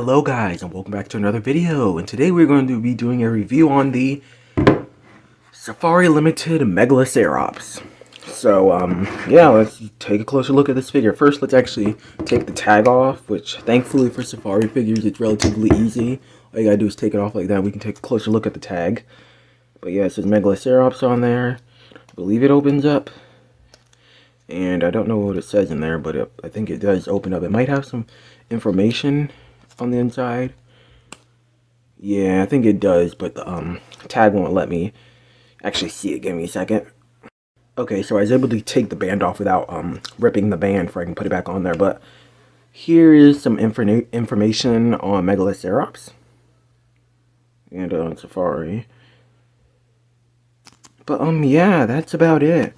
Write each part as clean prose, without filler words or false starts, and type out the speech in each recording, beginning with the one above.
Hello guys, and welcome back to another video, and today we're going to be doing a review on the Safari Ltd Megacerops. So, yeah, let's take a closer look at this figure. First, let's actually take the tag off, which thankfully for Safari figures, it's relatively easy. All you gotta do is take it off like that. We can take a closer look at the tag. But yeah, it says Megacerops on there. I believe it opens up. And I don't know what it says in there, but I think it does open up. It might have some information on the inside. Yeah, I think it does, but the tag won't let me actually see it. Give me a second. Okay, so I was able to take the band off without ripping the band before I can put it back on there. But here is some information on Megacerops and on Safari. But yeah, that's about it.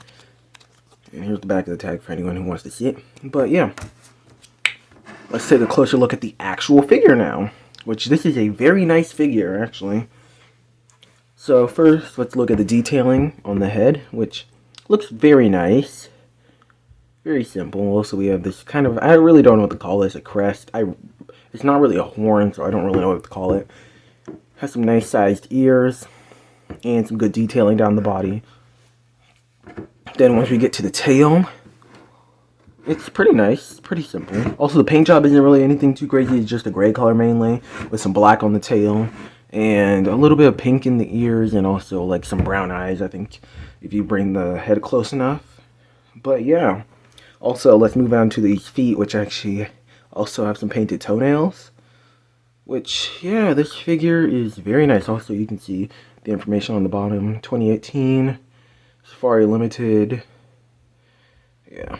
And here's the back of the tag for anyone who wants to see it. But yeah, let's take a closer look at the actual figure now, which this is a very nice figure, actually. So first, let's look at the detailing on the head, which looks very nice. Very simple. Also, we have this kind of, I really don't know what to call this, a crest. It's not really a horn, so I don't really know what to call it. Has some nice sized ears and some good detailing down the body. Then once we get to the tail, it's pretty nice, pretty simple. Also, the paint job isn't really anything too crazy. It's just a gray color mainly, with some black on the tail, and a little bit of pink in the ears, and also like some brown eyes, I think, if you bring the head close enough. But yeah. Also, let's move on to these feet, which actually also have some painted toenails. Which, yeah, this figure is very nice. Also, you can see the information on the bottom. 2018, Safari Ltd. Yeah.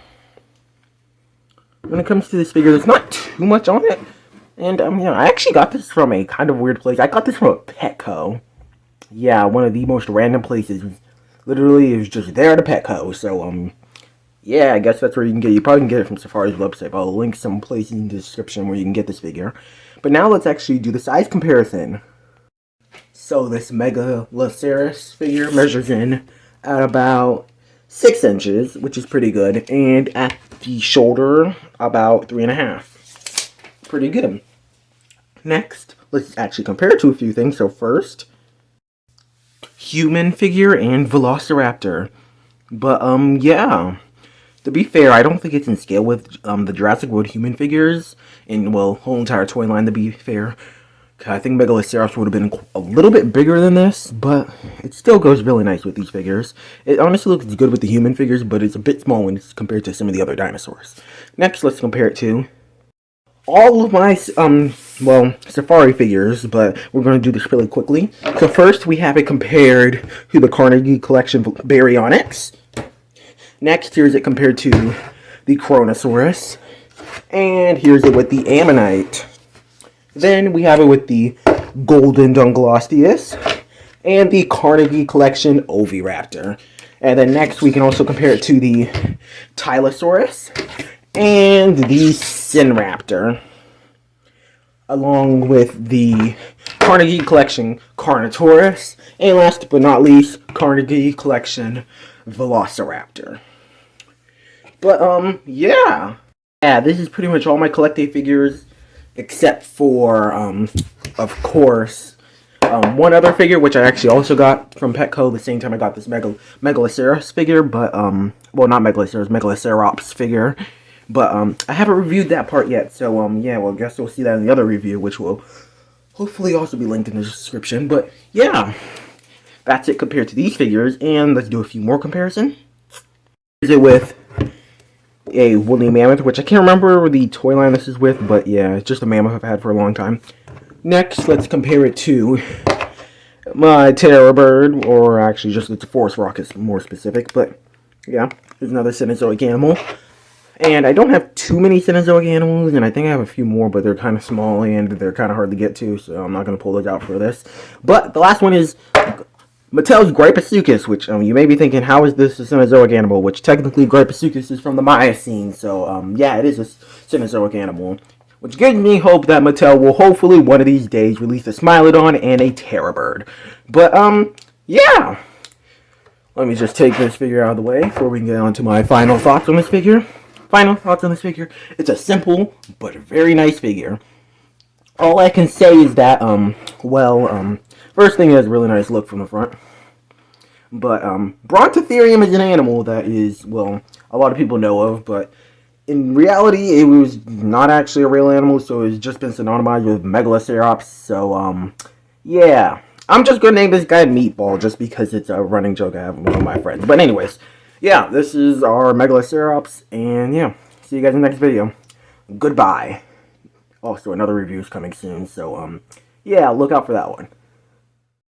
When it comes to this figure, there's not too much on it. And, you know, I actually got this from a kind of weird place. I got this from a Petco. Yeah, one of the most random places. Literally, it was just there at a Petco. So, yeah, I guess that's where you can get it. You probably can get it from Safari's website. But I'll link some places in the description where you can get this figure. But now let's actually do the size comparison. So, this Megacerops figure measures in at about 6 inches, which is pretty good. And at the shoulder, about 3.5. Pretty good. Next, let's actually compare it to a few things. So first, human figure and Velociraptor. But yeah, to be fair, I don't think it's in scale with the Jurassic World human figures and, well, whole entire toy line, to be fair. I think Megacerops would have been a little bit bigger than this, but it still goes really nice with these figures. It honestly looks good with the human figures, but it's a bit small when it's compared to some of the other dinosaurs. Next, let's compare it to all of my, well, Safari figures, but we're going to do this really quickly. So first, we have it compared to the Carnegie Collection Baryonyx. Next, here's it compared to the Kronosaurus. And here's it with the Ammonite. Then we have it with the Golden Dunglosteus and the Carnegie Collection Oviraptor. And then next we can also compare it to the Tylosaurus and the Sinraptor, along with the Carnegie Collection Carnotaurus, and last but not least, Carnegie Collection Velociraptor. But yeah, this is pretty much all my collecting figures. Except for, of course, one other figure, which I actually also got from Petco the same time I got this Megacerops figure, but, well, not Megacerops figure, but, I haven't reviewed that part yet, so, yeah, well, I guess we'll see that in the other review, which will hopefully also be linked in the description, but, yeah, that's it compared to these figures, and let's do a few more comparison. Is it with a woolly mammoth, which I can't remember the toy line this is with, but yeah, it's just a mammoth I've had for a long time. Next, let's compare it to my terror bird, or actually just it's a forest rock is more specific, but yeah, there's another Cenozoic animal. And I don't have too many Cenozoic animals, and I think I have a few more, but they're kind of small and they're kind of hard to get to, so I'm not going to pull those out for this. But the last one is Mattel's Gryposuchus, which you may be thinking, how is this a Cenozoic animal? Which technically Gryposuchus is from the Miocene, so yeah, it is a Cenozoic animal. Which gives me hope that Mattel will hopefully one of these days release a Smilodon and a Terror Bird. But yeah, let me just take this figure out of the way before we can get on to my final thoughts on this figure. Final thoughts on this figure. It's a simple but very nice figure. All I can say is that, first thing, it has a really nice look from the front. But, Brontotherium is an animal that is, well, a lot of people know of, but in reality, it was not actually a real animal, so it's just been synonymized with Megalocerops, so, yeah. I'm just gonna name this guy Meatball, just because it's a running joke I have with one of my friends. But anyways, yeah, this is our Megalocerops, and yeah, see you guys in the next video. Goodbye. Also, another review is coming soon, so, yeah, look out for that one.